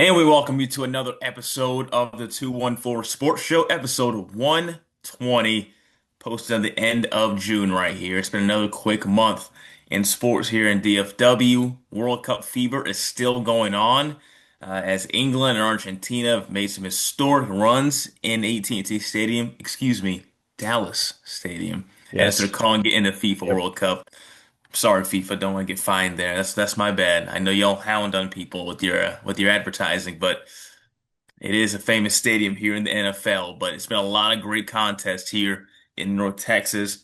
And we welcome you to another episode of the 214 Sports Show, episode 120, posted at the end of June right here. It's been another quick month in sports here in DFW. World Cup fever is still going on as England and Argentina have made some historic runs in AT&T Stadium, excuse me, Dallas Stadium, as they're Yes. calling it in the FIFA Yep. World Cup. Sorry, FIFA, don't want to get fined there. That's my bad. I know y'all hound on people with your advertising, but it is a famous stadium here in the NFL. But it's been a lot of great contests here in North Texas.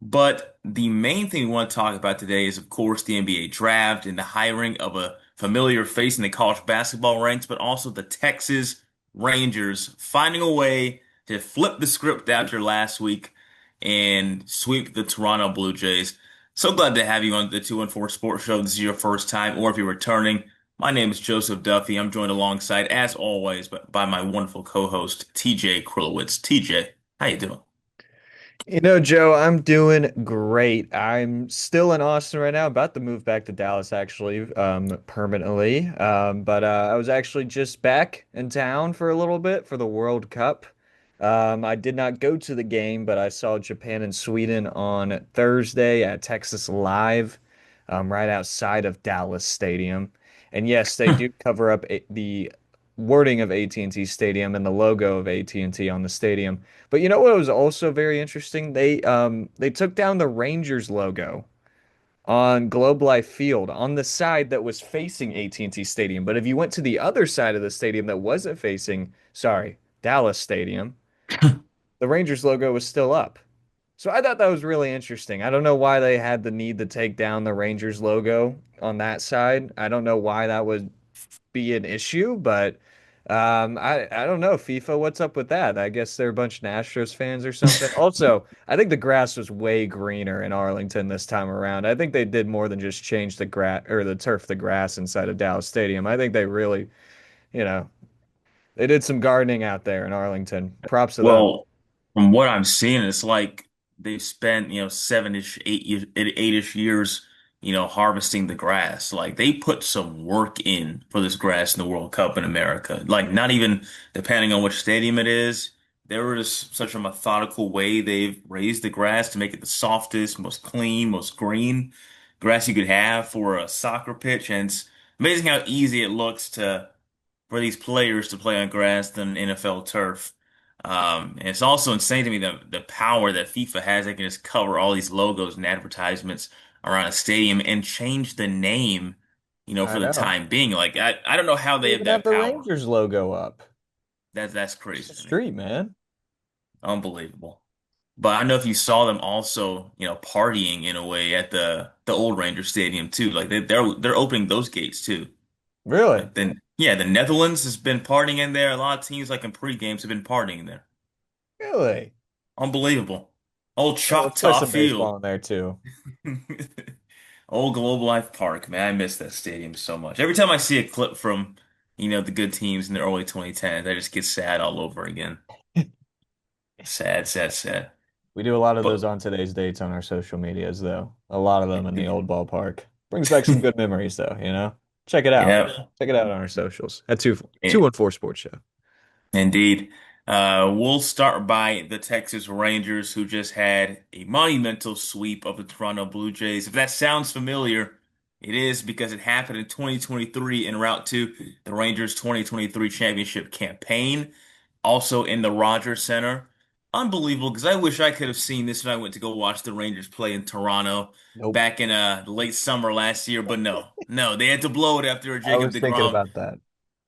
But the main thing we want to talk about today is, of course, the NBA draft and the hiring of a familiar face in the college basketball ranks, but also the Texas Rangers finding a way to flip the script after last week and sweep the Toronto Blue Jays. So glad to have you on the 214 Sports Show. This is your first time, or if you're returning. My name is Joseph Duffy. I'm joined alongside, as always, by my wonderful co-host, TJ Krilowicz. TJ, how you doing? Joe, I'm doing great. I'm still in Austin right now, about to move back to Dallas actually, permanently. But I was actually just back in town for a little bit for the World Cup. I did not go to the game, but I saw Japan and Sweden on Thursday at Texas Live, right outside of Dallas Stadium. And yes, they do cover up the wording of AT&T Stadium and the logo of AT&T on the stadium. But you know what was also very interesting? They took down the Rangers logo on Globe Life Field on the side that was facing AT&T Stadium. But if you went to the other side of the stadium that wasn't facing, sorry, Dallas Stadium, the Rangers logo was still up. So I thought that was really interesting. I don't know why they had the need to take down the Rangers logo on that side. I don't know why that would be an issue, but I don't know. FIFA, what's up with that? I guess they're a bunch of Astros fans or something. Also, I think the grass was way greener in Arlington this time around. I think they did more than just change the grass or the turf, the grass inside of Dallas Stadium. I think they really, you know, they did some gardening out there in Arlington. Props to them. Well, from what I'm seeing, it's like they've spent, seven-ish, eight-ish years, harvesting the grass. Like they put some work in for this grass in the World Cup in America. Like not even depending on which stadium it is, there is such a methodical way they've raised the grass to make it the softest, most clean, most green grass you could have for a soccer pitch. And it's amazing how easy it looks to for these players to play on grass than NFL turf. And it's also insane to me the power that FIFA has. They can just cover all these logos and advertisements around a stadium and change the name, I for the know. time being. Like I don't know how They they have even have that the power. Rangers logo up. That's It's the crazy to me. street, man. Unbelievable. But I know if you saw them also, partying in a way at the old Ranger Stadium too. Like they're opening those gates too. Really? Like then yeah, the Netherlands has been partying in there. A lot of teams like in pre-games have been partying in there. Really? Unbelievable. Old Yeah, let's play Choctaw some Field. baseball in there too. Old Globe Life Park, man. I miss that stadium so much. Every time I see a clip from, the good teams in the early 2010s, I just get sad all over again. Sad, sad, sad. We do a lot of But those on today's dates on our social medias, though. A lot of them in the old ballpark. Brings back some good memories, though, you know? Check it out. yeah, Check it out on our socials at 214 Sports Show. indeed. We'll start by the Texas Rangers, who just had a monumental sweep of the Toronto Blue Jays. If that sounds familiar, it is because it happened in 2023 en route to the Rangers 2023 championship campaign, also in the Rogers Center. Unbelievable, because I wish I could have seen this when I went to go watch the Rangers play in Toronto Nope. back in the late summer last year, but no, they had to blow it after a I Jacob was thinking deGrom about that.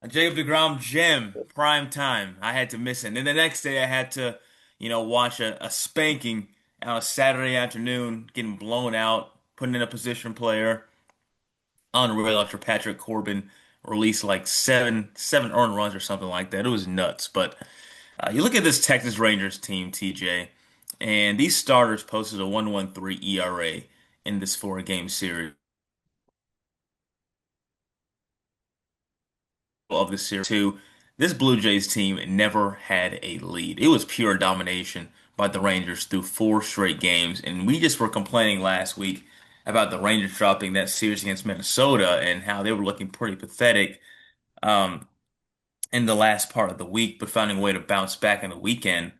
a Jacob deGrom gem, prime time. I had to miss it. And then the next day I had to, watch a spanking on a Saturday afternoon, getting blown out, putting in a position player. Unreal after Patrick Corbin released like seven earned runs or something like that. It was nuts. But you look at this Texas Rangers team, TJ, and these starters posted a 1.13 ERA in this four-game series. Of the series too. This Blue Jays team never had a lead. It was pure domination by the Rangers through four straight games, and we just were complaining last week about the Rangers dropping that series against Minnesota and how they were looking pretty pathetic. in the last part of the week, but finding a way to bounce back in the weekend.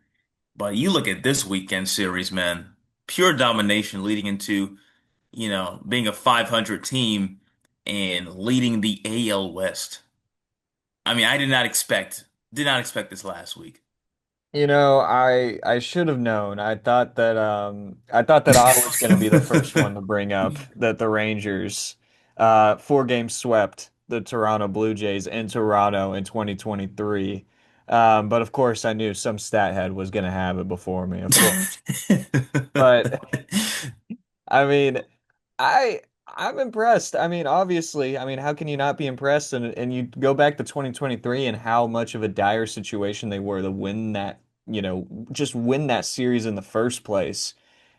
But you look at this weekend series, man, pure domination leading into, being a 500 team and leading the AL West. I mean, I did not expect this last week. I should have known. I thought that I was going to be the first one to bring up that the Rangers 4 game swept the Toronto Blue Jays in Toronto in 2023. But of course I knew some stat head was going to have it before me, of course. But I mean, I'm impressed. I mean, obviously, I mean, how can you not be impressed? And you go back to 2023 and how much of a dire situation they were to win that, just win that series in the first place.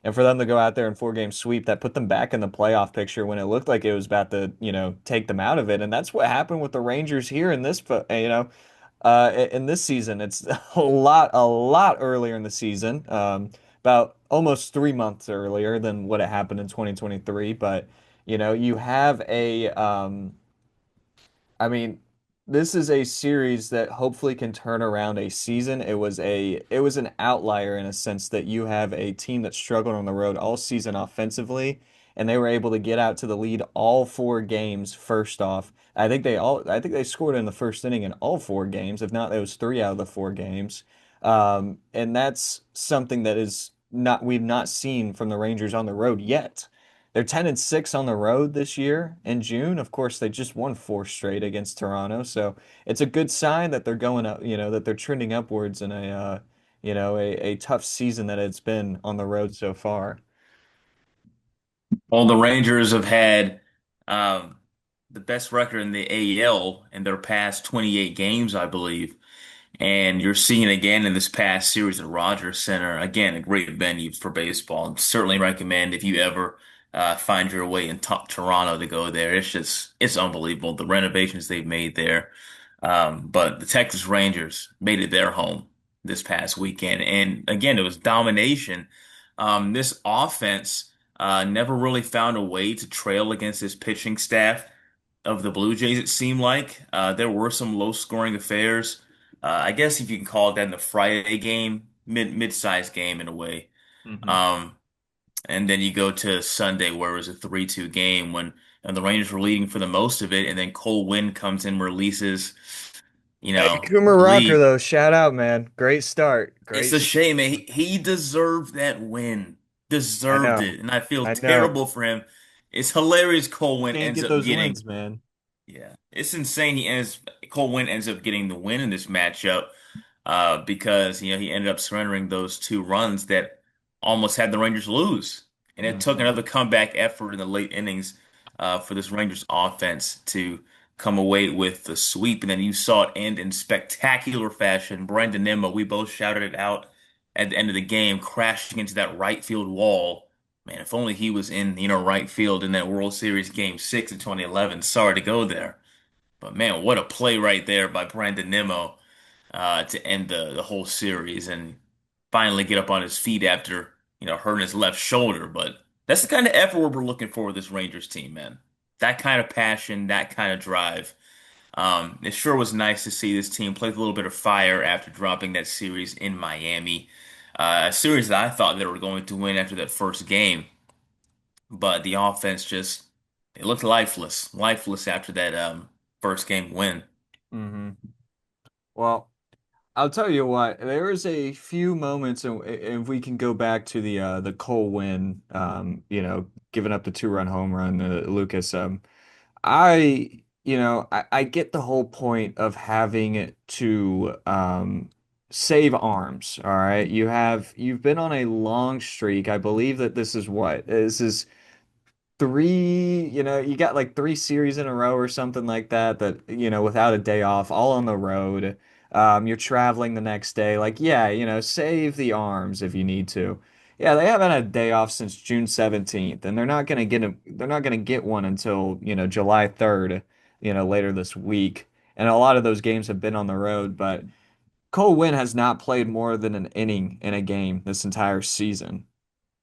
And for them to go out there and 4 game sweep, that put them back in the playoff picture when it looked like it was about to, take them out of it. And that's what happened with the Rangers here in this, in this season. It's a lot earlier in the season, about almost 3 months earlier than what it happened in 2023. But you have I mean, this is a series that hopefully can turn around a season. It was an outlier in a sense that you have a team that struggled on the road all season offensively, and they were able to get out to the lead all 4 games first off. I think they scored in the first inning in all 4 games. If not, it was 3 out of the 4 games. And that's something that is not we've not seen from the Rangers on the road yet. They're 10-6 on the road this year in June. Of course, they just won 4 straight against Toronto, so it's a good sign that they're going up, that they're trending upwards in a tough season that it's been on the road so far. Well, the Rangers have had the best record in the AL in their past 28 games, I believe. And you're seeing again in this past series at Rogers Center, again, a great venue for baseball. Certainly recommend if you ever find your way in Toronto to go there. It's unbelievable, the renovations they've made there. But the Texas Rangers made it their home this past weekend. And again, it was domination. This offense never really found a way to trail against this pitching staff of the Blue Jays, it seemed like. There were some low-scoring affairs. I guess if you can call it that in the Friday game, mid-sized game in a way. Hmm. Um, and then you go to Sunday where it was a 3-2 game when the Rangers were leading for the most of it, and then Cole Winn comes in, releases, Hey, Coomer the Rocker, lead. though, shout out, man. Great start. It's Great a start. shame, man. He deserved that win. I Deserved know. it. And I feel I know. terrible for him. It's hilarious Cole Winn Can't ends get up those getting. wins, man. Yeah, it's insane. Cole Winn ends up getting the win in this matchup because he ended up surrendering those 2 runs that almost had the Rangers lose, and it took Hmm. another comeback effort in the late innings for this Rangers offense to come away with the sweep. And then you saw it end in spectacular fashion. Brandon Nimmo, we both shouted it out at the end of the game, crashing into that right field wall. Man, if only he was in, right field in that World Series Game 6 in 2011. Sorry to go there. But man, what a play right there by Brandon Nimmo to end the whole series and finally get up on his feet after, hurting his left shoulder. But that's the kind of effort we're looking for with this Rangers team, man. That kind of passion, that kind of drive. It sure was nice to see this team play with a little bit of fire after dropping that series in Miami. A series that I thought they were going to win after that first game. But the offense just it looked lifeless after that first game win. Hmm. Well, I'll tell you what, there is a few moments, and if we can go back to the Cole win, giving up the 2-run home run, Lucas. I get the whole point of having to save arms. All right, you've been on a long streak. I believe that this is three, you got like 3 series in a row or something like that, without a day off, all on the road. You're traveling the next day. Like, yeah, save the arms if you need to. Yeah, they haven't had a day off since June 17th, and they're not gonna get one until, July 3rd, later this week. And a lot of those games have been on the road, but Cole Winn has not played more than an inning in a game this entire season.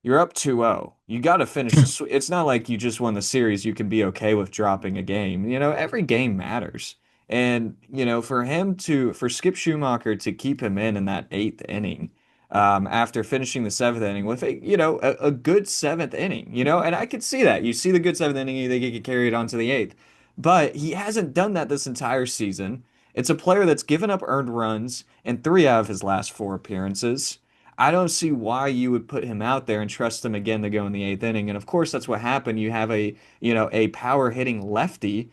You're up 2-0. You got to finish the It's not like you just won the series. You can be okay with dropping a game. Every game matters. And, for Skip Schumacher to keep him in that eighth inning, after finishing the seventh inning with a good seventh inning, and I could see that. You see the good seventh inning, they get carried on to the eighth. But he hasn't done that this entire season. It's a player that's given up earned runs in three out of his last four appearances. I don't see why you would put him out there and trust him again to go in the eighth inning. And of course, that's what happened. You have a power hitting lefty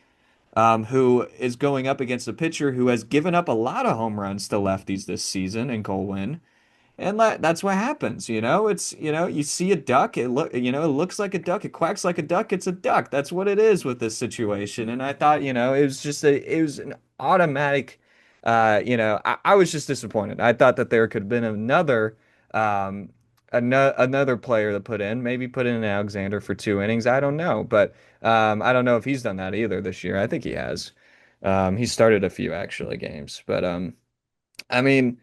who is going up against a pitcher who has given up a lot of home runs to lefties this season in Cole Winn. And that's what happens, It's, you see a duck, it looks like a duck, it quacks like a duck, it's a duck. That's what it is with this situation. And I thought, it was an automatic, I was just disappointed. I thought that there could have been um, another player to put in, maybe put in an Alexander for two innings. I don't know, but I don't know if he's done that either this year. I think he has. He started a few actually games, but I mean.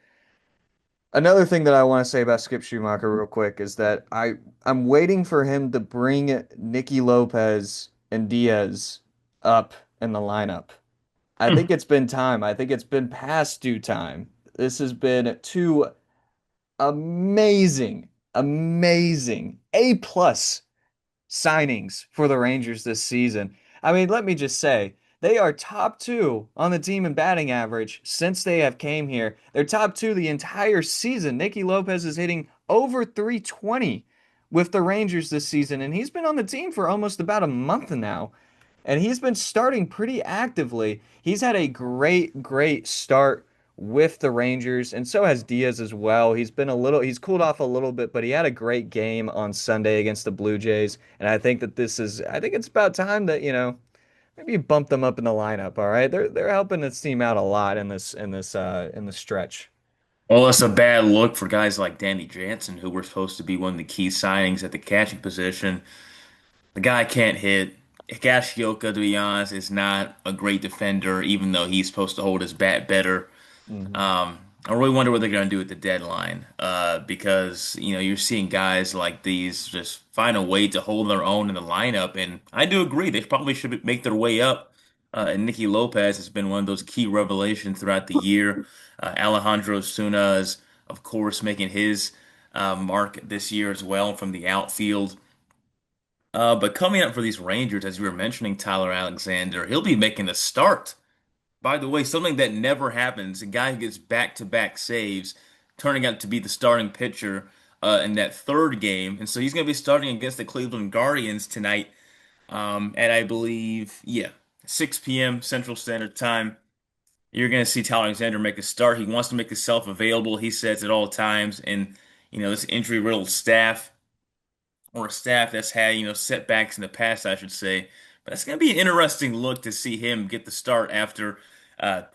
Another thing that I want to say about Skip Schumacher real quick is that I'm waiting for him to bring Nicky Lopez and Diaz up in the lineup. I think it's been time. I think it's been past due time. This has been two amazing, amazing A plus signings for the Rangers this season. I mean, let me just say, they are top two on the team in batting average since they have came here. They're top two the entire season. Nicky Lopez is hitting over 320 with the Rangers this season, and he's been on the team for almost about a month now. And he's been starting pretty actively. He's had a great, great start with the Rangers, and so has Diaz as well. He's cooled off a little bit, but he had a great game on Sunday against the Blue Jays. And I think it's about time that, maybe you bump them up in the lineup. All right, they're helping this team out a lot in this stretch. Well, it's a bad look for guys like Danny Jansen, who were supposed to be one of the key signings at the catching position. The guy can't hit. Higashioka, to be honest, is not a great defender, even though he's supposed to hold his bat better. Hmm. I really wonder what they're going to do at the deadline, because you're seeing guys like these just find a way to hold their own in the lineup, and I do agree they probably should make their way up. And Nicky Lopez has been one of those key revelations throughout the year. Alejandro Suna is, of course, making his mark this year as well from the outfield. But coming up for these Rangers, as you were mentioning, Tyler Alexander, he'll be making a start. By the way, something that never happens, a guy who gets back-to-back saves, turning out to be the starting pitcher in that third game. And so he's going to be starting against the Cleveland Guardians tonight at, I believe, 6 p.m. Central Standard Time. You're going to see Tyler Alexander make a start. He wants to make himself available, he says at all times. And, this injury-riddled staff, or a staff that's had, setbacks in the past, I should say. But it's going to be an interesting look to see him get the start after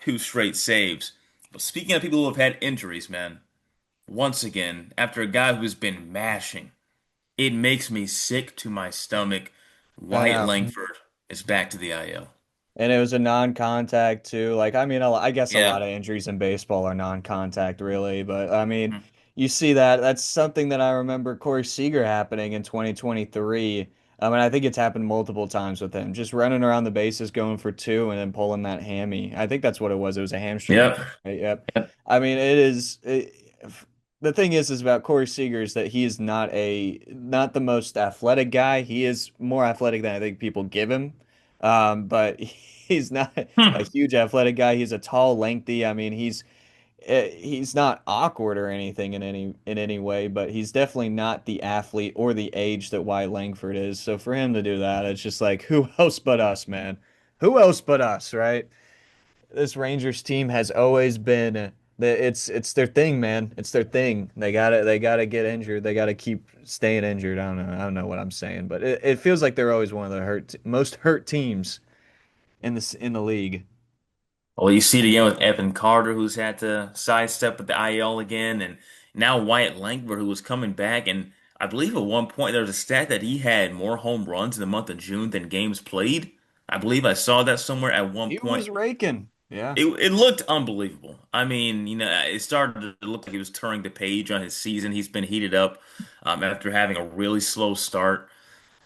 two straight saves. But speaking of people who have had injuries, man, once again, after a guy who's been mashing, it makes me sick to my stomach. I Wyatt know. Langford is back to the IL. And it was a non-contact too. Like, I mean, I guess a Yeah. lot of injuries in baseball are non-contact, really. But I mean, you see that. That's something that I remember Corey Seager happening in 2023. And I think it's happened multiple times with him, just running around the bases, going for two, and then pulling that hammy. I think that's what it was. It was a hamstring Yep. injury, right? Yep. Yep. I mean, the thing is about Corey Seager is that he is not the most athletic guy. He is more athletic than I think people give him. But he's not a Hmm. huge athletic guy. He's a tall, lengthy. I mean, he's not awkward or anything in any way, but he's definitely not the athlete or the age that Wyatt Langford is. So for him to do that, it's just like, who else but us, man? Who else but us, right? This Rangers team has always been it's their thing, man. It's their thing. They gotta get injured. They gotta keep staying injured. I don't know what I'm saying, but it feels like they're always one of the most hurt teams in the league. Well, you see it again with Evan Carter, who's had to sidestep at the IL again, and now Wyatt Langford, who was coming back. And I believe at one point there was a stat that he had more home runs in the month of June than games played. I believe I saw that somewhere at one He point. was raking. Yeah. It looked unbelievable. I mean, it started to look like he was turning the page on his season. He's been heated up after having a really slow start.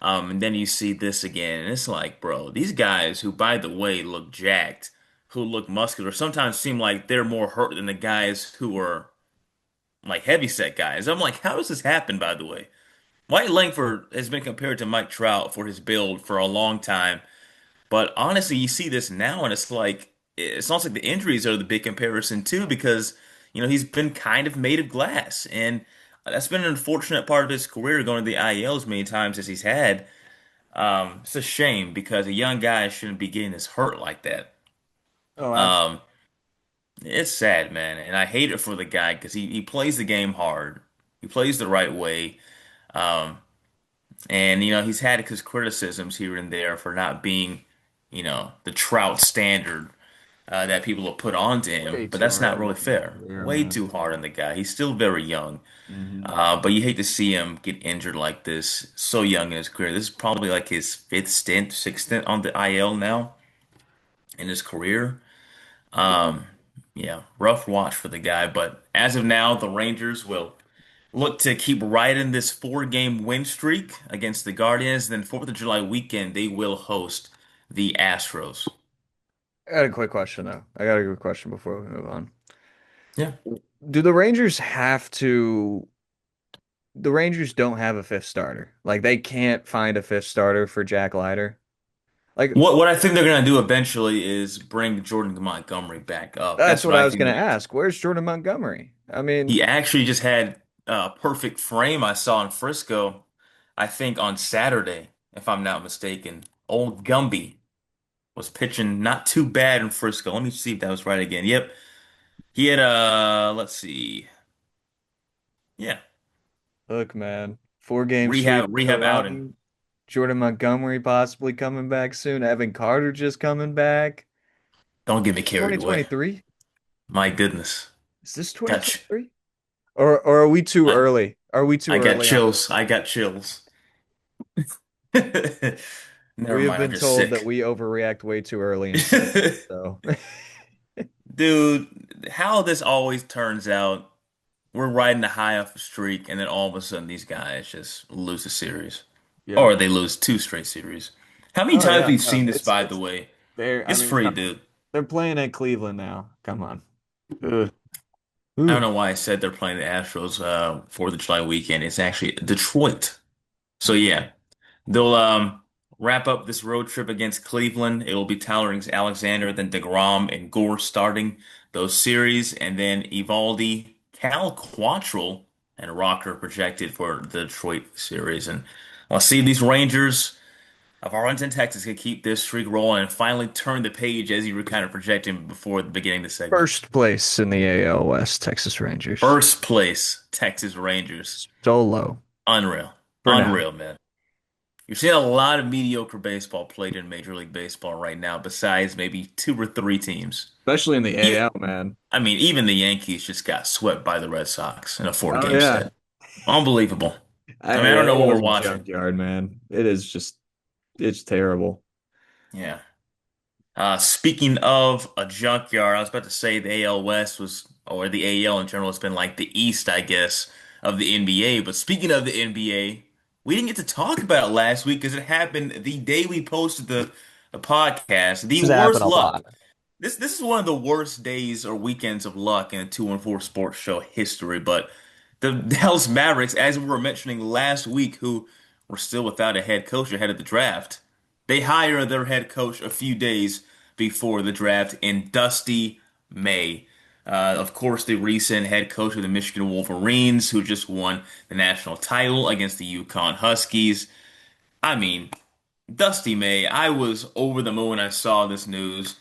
And then you see this again, and it's like, bro, these guys who, by the way, look jacked, who look muscular sometimes seem like they're more hurt than the guys who are like heavyset guys. I'm like, how does this happen, by the way? White Langford has been compared to Mike Trout for his build for a long time, but honestly, you see this now, and it's like it's almost like the injuries are the big comparison too, because he's been kind of made of glass, and that's been an unfortunate part of his career, going to the IL as many times as he's had. It's a shame because a young guy shouldn't be getting his hurt like that. Oh, absolutely. Um, it's sad, man, and I hate it for the guy because he plays the game hard. He plays the right way. Um, And he's had his criticisms here and there for not being, the Trout standard that people have put onto him. Way But too that's not early really in his fair. career, Way man. too hard on the guy. He's still very young. Hmm. But you hate to see him get injured like this, so young in his career. This is probably like his fifth stint, sixth stint on the IL now in his career. Yeah. Um, yeah, rough watch for the guy. But as of now, the Rangers will look to keep riding this four-game win streak against the Guardians. Then 4th of July weekend, they will host the Astros. I got a quick question though. I got a quick question before we move on. Yeah. Do the Rangers have to? The Rangers don't have a fifth starter. Like they can't find a fifth starter for Jack Leiter. Like What I think they're gonna do eventually is bring Jordan Montgomery back up. that's That's what what I I was think gonna they're gonna do. ask. Where's Jordan Montgomery? I mean, He actually just had a perfect frame I saw in Frisco, I think on Saturday, if I'm not mistaken. Old Gumby was pitching not too bad in Frisco. Let me see if that was right again. Yep. He had let's see. Yeah. look, man, 4 game streak Rehab outing. going. Jordan Montgomery possibly coming back soon. Evan Carter just coming back. Don't get me This carried away. 2023? My goodness. Is this Got 2023? Or are we too I, early? Are we too I got early on this? chills. I got chills. Never We have mind, I'm been just told that sick. we overreact way too early in seasons. So, Dude, how this always turns out, we're riding the high off a streak, and then all of a sudden these guys just lose a series. yep. Or they lose two straight series. How many Oh times have yeah, you no, seen this, by the it's way? there. I It's mean, free, come on. dude. They're playing at Cleveland now. Come on. Ugh. I don't Ugh. know why I said they're playing the Astros 4th of July weekend. It's actually Detroit. So yeah. They'll wrap up this road trip against Cleveland. It'll be Tyler Alexander, then DeGrom and Gore starting those series, and then Evaldi, Cal Quantrill, and Rocker projected for the Detroit series. And I'll see these Rangers of Arlington, Texas can keep this streak rolling and finally turn the page as you were kind of projecting before the beginning of the segment. First place in the AL West, Texas Rangers. First place, Texas Rangers. So low Unreal. for now, Unreal, man. You're seeing a lot of mediocre baseball played in Major League Baseball right now, besides maybe two or three teams. especially in the Even, AL, man. I mean, even the Yankees just got swept by the Red Sox in a four Oh game yeah. set. Unbelievable. I mean, I Yeah, don't know what AL we're is a watching. junkyard, man. It is just it's terrible. Yeah. Speaking of a junkyard, I was about to say the AL West was, or the AL in general, has been like the East, I guess, of the NBA. But speaking of the NBA, we didn't get to talk about it last week because it happened the day we posted the podcast. The This happened worst a luck. lot. This is one of the worst days or weekends of luck in a 2-4 sports show history. But the Dallas Mavericks, as we were mentioning last week, who were still without a head coach ahead of the draft, they hire their head coach a few days before the draft in Dusty May. Of course, the recent head coach of the Michigan Wolverines, who just won the national title against the Yukon Huskies. I mean, Dusty May, I was over the moon when I saw this news.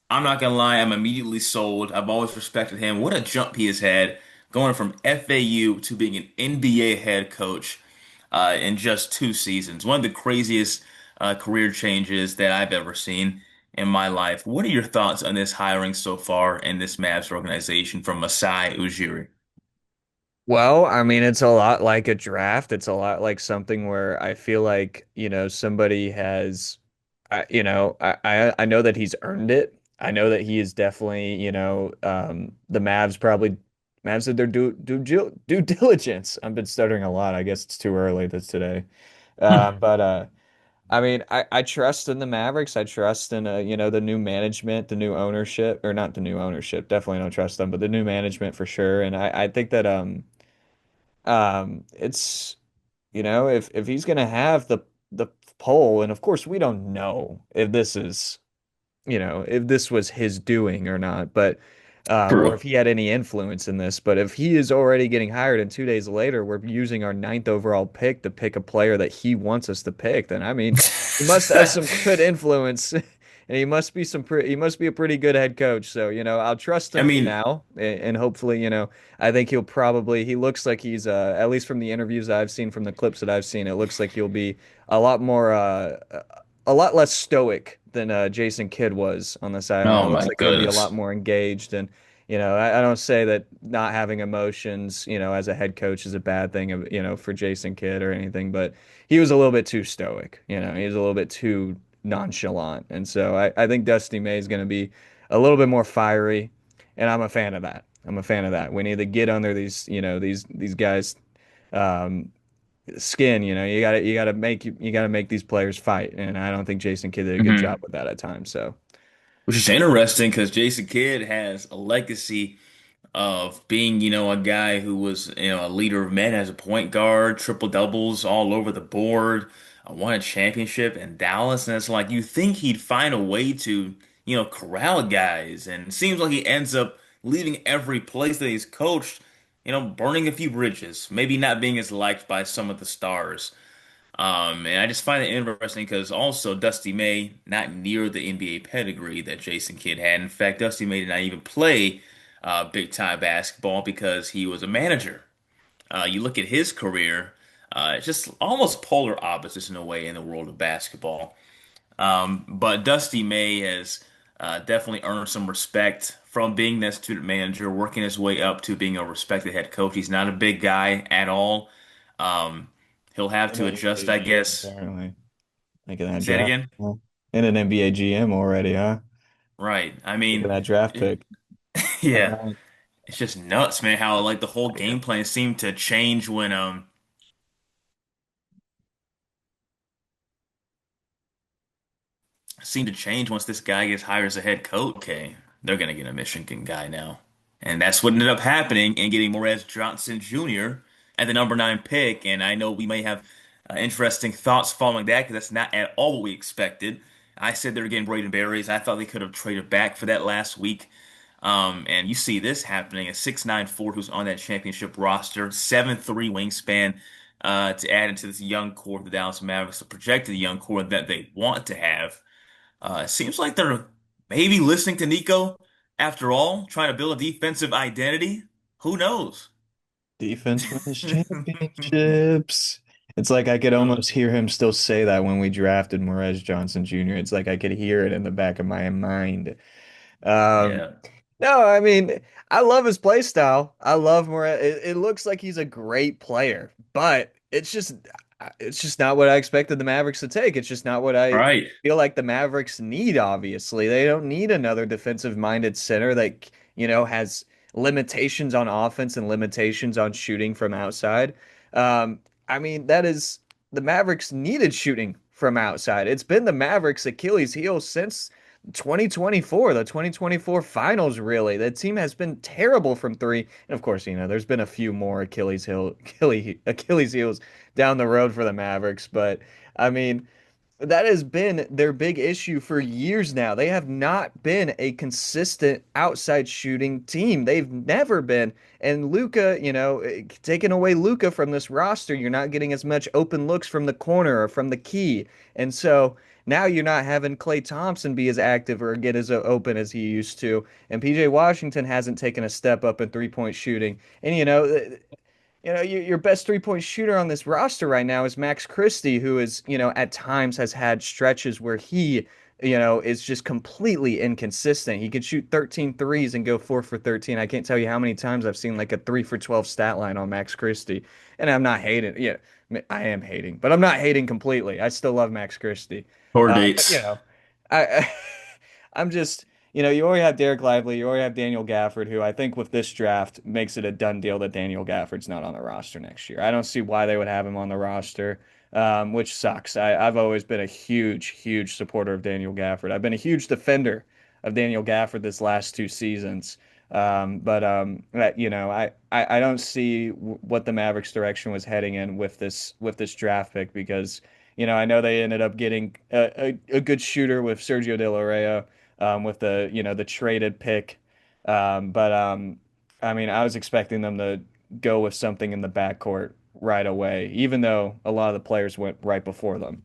I'm not gonna lie, I'm immediately sold. I've always respected him. What a jump he has had, going from FAU to being an NBA head coach in just 2 seasons. One of the craziest career changes that I've ever seen in my life. What are your thoughts on this hiring so far in this Mavs organization from Masai Ujiri? Well, I mean, it's a lot like a draft. It's a lot like something where I feel like, somebody has, I know that he's earned it. I know that he is definitely, the Mavs did their due diligence. I've been stuttering a lot. I guess it's too early this today. But I mean, I trust in the Mavericks. I trust in the new management, the new ownership, or not the new ownership. Definitely don't trust them, but the new management for sure. And I think that it's if he's gonna have the poll, and of course we don't know if this is if this was his doing or not, but or if True. he had any influence in this. But if he is already getting hired and 2 days later we're using our ninth overall pick to pick a player that he wants us to pick, then I mean, he must have some good influence. And he must be a pretty good head coach. So, I'll trust I him for mean, now. And hopefully, I think he looks like he's, at least from the interviews that I've seen, from the clips that I've seen, it looks like he'll be a lot more, a lot less stoic than Jason Kidd was on the sideline. oh It looks my like he'll be a lot goodness. more engaged. And, I don't say that not having emotions, as a head coach is a bad thing, for Jason Kidd or anything, but he was a little bit too stoic. He was a little bit too nonchalant. And so I think Dusty May is going to be a little bit more fiery. And I'm a fan of that. I'm a fan of that. We need to get under these guys' um, skin. You gotta make these players fight, and I don't think Jason Kidd did a good job Mhm. with that at times. So Which is interesting because Jason Kidd has a legacy of being, a guy who was, a leader of men as a point guard, triple doubles all over the board, won a championship in Dallas, and it's like you think he'd find a way to, corral guys, and it seems like he ends up leaving every place that he's coached, burning a few bridges, maybe not being as liked by some of the stars. And I just find it interesting because also Dusty May, not near the NBA pedigree that Jason Kidd had. In fact, Dusty May did not even play big time basketball because he was a manager. You look at his career, it's just almost polar opposites in a way in the world of basketball. But Dusty May has definitely earned some respect from being that student manager, working his way up to being a respected head coach. He's not a big guy at all. Um, he'll have in to an adjust, NBA I GM guess. apparently making that Say it draft. again. Huh? In an NBA GM already, huh? Right. I Look at mean, that draft pick. All yeah, right. it's just nuts, man, how like the whole game plan seemed to change when seemed to change once this guy gets hired as a head coach. Okay, they're gonna get a Michigan guy now. And that's what ended up happening and getting Morez Johnson Jr. at the number 9 pick. And I know we may have interesting thoughts following that because that's not at all what we expected. I said they were getting Braden Berries. I thought they could have traded back for that last week. And you see this happening, a 6'9" forward who's on that championship roster, 7'3" wingspan, to add into this young core of the Dallas Mavericks, the projected young core that they want to have. It seems like they're maybe listening to Nico after all, trying to build a defensive identity. Who knows? Defense wins championships. It's like I could Uh, almost hear him still say that when we drafted Morez Johnson Jr. It's like I could hear it in the back of my mind. Um, yeah. no, I mean, I love his play style. I love Morez. It looks like he's a great player, but it's just not what I expected the Mavericks to take. It's just not what I Right. feel like the Mavericks need, obviously. They don't need another defensive-minded center that, has limitations on offense and limitations on shooting from outside. I mean, that is the Mavericks needed shooting from outside. It's been the Mavericks' Achilles heel since 2024, the 2024 finals, really. The team has been terrible from three. And of course, there's been a few more Achilles heels down the road for the Mavericks, but I mean, that has been their big issue for years now. They have not been a consistent outside shooting team. They've never been. And Luka, taking away Luka from this roster, you're not getting as much open looks from the corner or from the key. And so now you're not having Klay Thompson be as active or get as open as he used to. And PJ Washington hasn't taken a step up in three-point shooting. And your best three-point shooter on this roster right now is Max Christie, who is, at times has had stretches where he, is just completely inconsistent. He could shoot 13 threes and go 4 for 13. I can't tell you how many times I've seen like a 3 for 12 stat line on Max Christie. And I'm not hating. Yeah, I am hating, but I'm not hating completely. I still love Max Christie. Tour But dates. I I'm just, you already have Derek Lively, you already have Daniel Gafford, who I think with this draft makes it a done deal that Daniel Gafford's not on the roster next year. I don't see why they would have him on the roster. which sucks. I've always been a huge supporter of Daniel Gafford. I've been a huge defender of Daniel Gafford this last two seasons. I don't see what the Mavericks direction was heading in with this draft pick because I know they ended up getting a good shooter with Sergio De La Rey, with the traded pick. But I mean, I was expecting them to go with something in the backcourt right away, even though a lot of the players went right before them.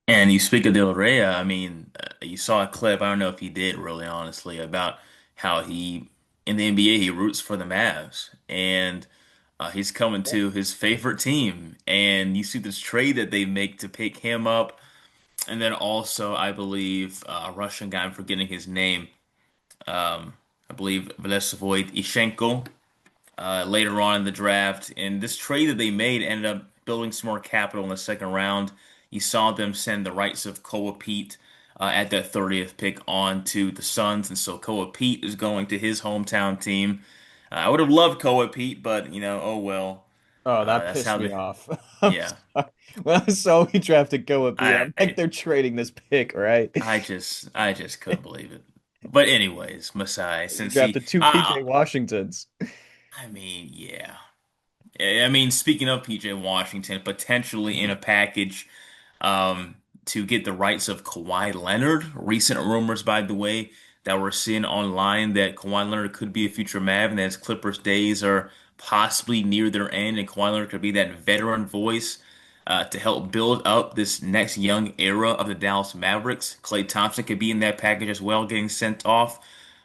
And you speak of Del Rey, I mean, you saw a clip, I don't know if he did really honestly, about how he, in the NBA, he roots for the Mavs. And he's coming to his favorite team. And you see this trade that they make to pick him up. And then also, I believe, a Russian guy, I'm forgetting his name. I believe Vlesavoid Ishenko later on in the draft. And this trade that they made ended up building some more capital in the second round. You saw them send the rights of Koa Pete at that 30th pick on to the Suns. And so Koa Pete is going to his hometown team. I would have loved Koa Pete, but, oh well. Oh, that That's pissed how me the, off. I'm yeah. sorry. When I saw we drafted Goa Beat, I'm like, I they're trading this pick, right? I just couldn't believe it. But anyways, Masai, We since he, drafted two PJ Washingtons. I mean, yeah. I mean, speaking of PJ Washington, potentially in a package um, to get the rights of Kawhi Leonard. Recent rumors, by the way, that we're seeing online that Kawhi Leonard could be a future Mav, and that his Clippers days are possibly near their end, and Kawhi Leonard could be that veteran voice to help build up this next young era of the Dallas Mavericks. Klay Thompson could be in that package as well, getting sent off.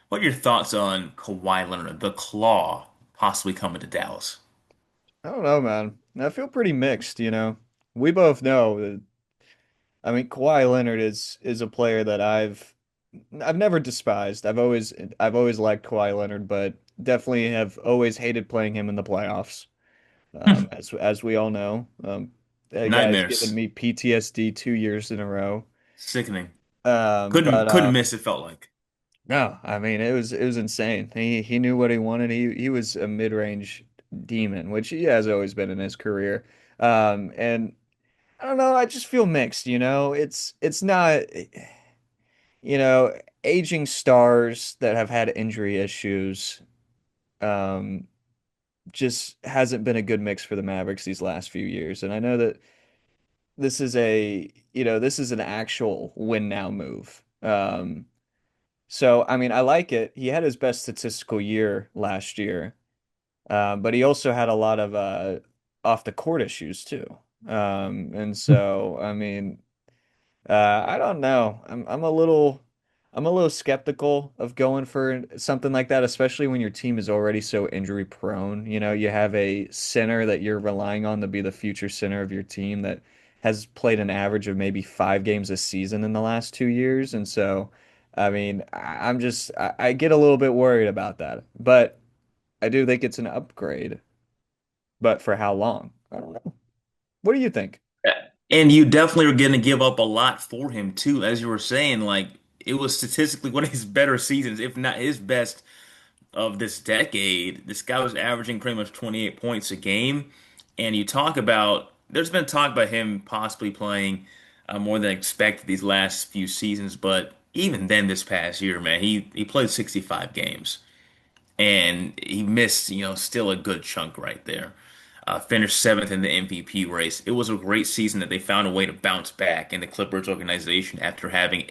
What are your thoughts on Kawhi Leonard, the Claw, possibly coming to Dallas? I don't know, man. I feel pretty mixed. We both know that, I mean, Kawhi Leonard is a player that I've never despised. I've always liked Kawhi Leonard, but definitely have always hated playing him in the playoffs. As we all know, that guy's given Nightmares. me PTSD 2 years in a row. Sickening. Um, Couldn't but couldn't um, miss, it felt like. no, I mean it was insane. He knew what he wanted. He was a mid-range demon, which he has always been in his career. And I don't know. I just feel mixed. It's not. Aging stars that have had injury issues. Um, just hasn't been a good mix for the Mavericks these last few years. And I know that this is an actual win now move. So I mean, I like it. He had his best statistical year last year, but he also had a lot of off the court issues too. And so I mean, I don't know. I'm a little skeptical of going for something like that, especially when your team is already so injury prone. You have a center that you're relying on to be the future center of your team that has played an average of maybe 5 games a season in the last 2 years. And so, I mean, I get a little bit worried about that, but I do think it's an upgrade. But for how long? I don't know. What do you think? And you definitely are going to give up a lot for him too, as you were saying. Like it was statistically one of his better seasons, if not his best of this decade. This guy was averaging pretty much 28 points a game. And you talk about, there's been talk about him possibly playing more than expected these last few seasons, but even then, this past year, man, he played 65 games. And he missed, still a good chunk right there. Finished seventh in the MVP race. It was a great season that they found a way to bounce back in the Clippers organization after having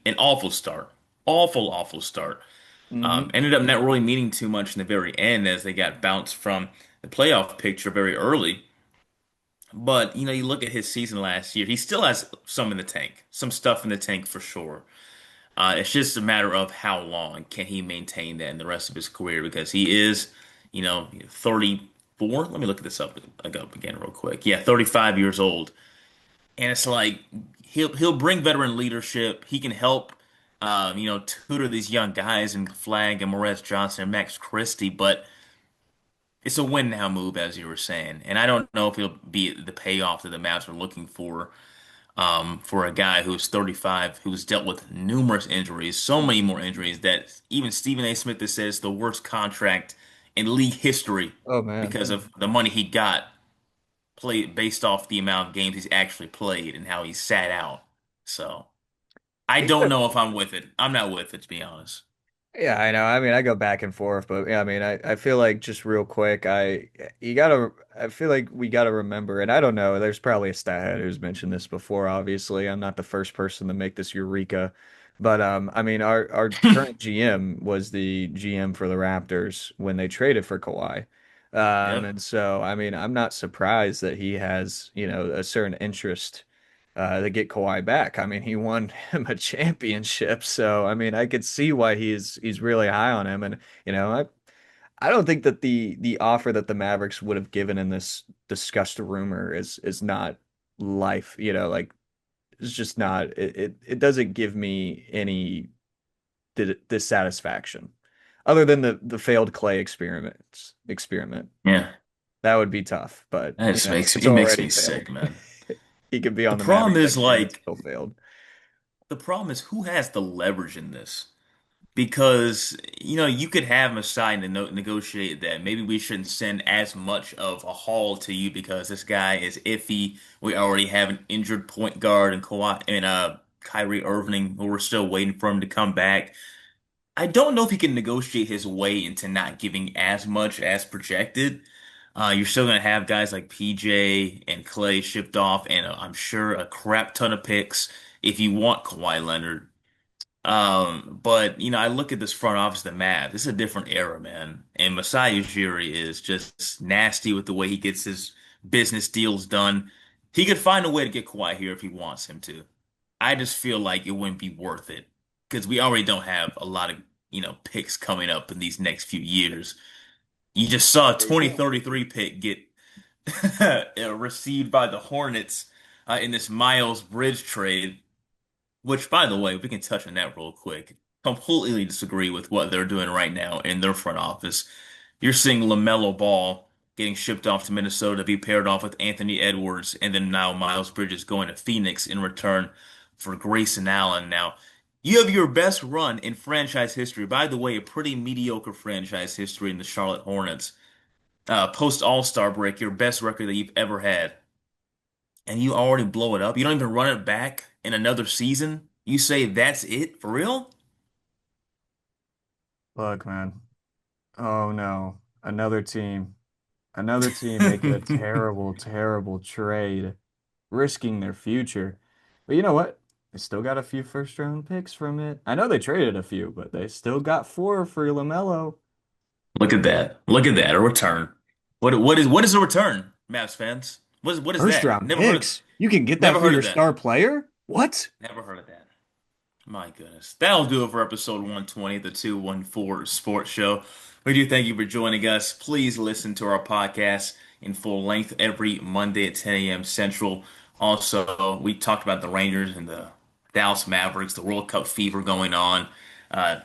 an awful start, awful start. Hmm. Ended up not really meaning too much in the very end as they got bounced from the playoff picture very early. But you look at his season last year, he still has some in the tank, some stuff in the tank for sure. It's just a matter of how long can he maintain that in the rest of his career because he is, 34. Let me look at this up again real quick. Yeah, 35 years old. And it's like he'll bring veteran leadership. He can help tutor these young guys and Flag and Morez Johnson and Max Christie, but it's a win now move, as you were saying. And I don't know if it'll be the payoff that the Mavs are looking for a guy who's 35, who's dealt with numerous injuries, so many more injuries that even Stephen A. Smith has said it's the worst contract in league history Oh man. because of the money he got. played based off the amount of games he's actually played and how he's sat out. So I don't know if I'm with it. I'm not with it, to be honest. Yeah, I know. I mean, I go back and forth, but yeah, I mean, I feel like just real quick, you gotta, I feel like we gotta remember, and I don't know, there's probably a stat head who's mentioned this before, obviously. I'm not the first person to make this eureka, but I mean, our current GM was the GM for the Raptors when they traded for Kawhi. Yep. And so, I mean, I'm not surprised that he has, a certain interest to get Kawhi back. I mean, he won him a championship, so I mean, I could see why he's really high on him. And I don't think that the offer that the Mavericks would have given in this discussed rumor is not life. Like it's just not. It doesn't give me any dissatisfaction, other than the failed Clay experiment. Yeah. That would be tough, but That just it's makes already me failed. sick, man. He could be The on the problem Mavericks is next year and it like still failed. the problem is who has the leverage in this? Because you could have Masai negotiate that. Maybe we shouldn't send as much of a haul to you because this guy is iffy. We already have an injured point guard and Kawhi and Kyrie Irving, who we're still waiting for him to come back. I don't know if he can negotiate his way into not giving as much as projected. You're still gonna have guys like PJ and Clay shipped off, and I'm sure a crap ton of picks if you want Kawhi Leonard. But I look at this front office of the Mavs. This is a different era, man. And Masai Ujiri is just nasty with the way he gets his business deals done. He could find a way to get Kawhi here if he wants him to. I just feel like it wouldn't be worth it because we already don't have a lot of, picks coming up in these next few years. You just saw a There you go. 2033 pick get received by the Hornets in this Miles Bridge trade. Which, by the way, we can touch on that real quick. Completely disagree with what they're doing right now in their front office. You're seeing LaMelo Ball getting shipped off to Minnesota to be paired off with Anthony Edwards, and then now Miles Bridges going to Phoenix in return for Grayson Allen. Now, you have your best run in franchise history. By the way, a pretty mediocre franchise history in the Charlotte Hornets. Post All-Star break, your best record that you've ever had, and you already blow it up. You don't even run it back in another season. You say that's it for real? Look, man. Oh no. Another team making a terrible, terrible trade, risking their future. But you know what? They still got a few first round picks from it. I know they traded a few, but they still got four for LaMelo. Look at that. Look at that. A return. What is a return, Mavs fans? What is First that? round picks? You can get that Never for heard your of that. star player? What? Never heard of that. My goodness. That'll do it for episode 120, the 214 Sports Show. We do thank you for joining us. Please listen to our podcast in full length every Monday at 10 a.m. Central. Also, we talked about the Rangers and the Dallas Mavericks, the World Cup fever going on.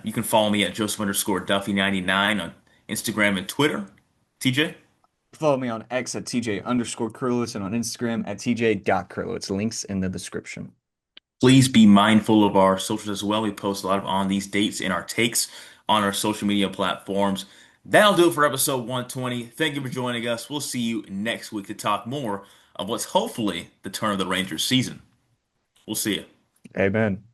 You can follow me at Joseph_Duffey99 on Instagram and Twitter. TJ? Follow me on X at TJ_Krilowicz and on Instagram at TJ.Krilowicz. Links in the description. Please be mindful of our socials as well. We post a lot of on these dates and our takes on our social media platforms. That'll do it for episode 120. Thank you for joining us. We'll see you next week to talk more of what's hopefully the turn of the Rangers season. We'll see you. Amen.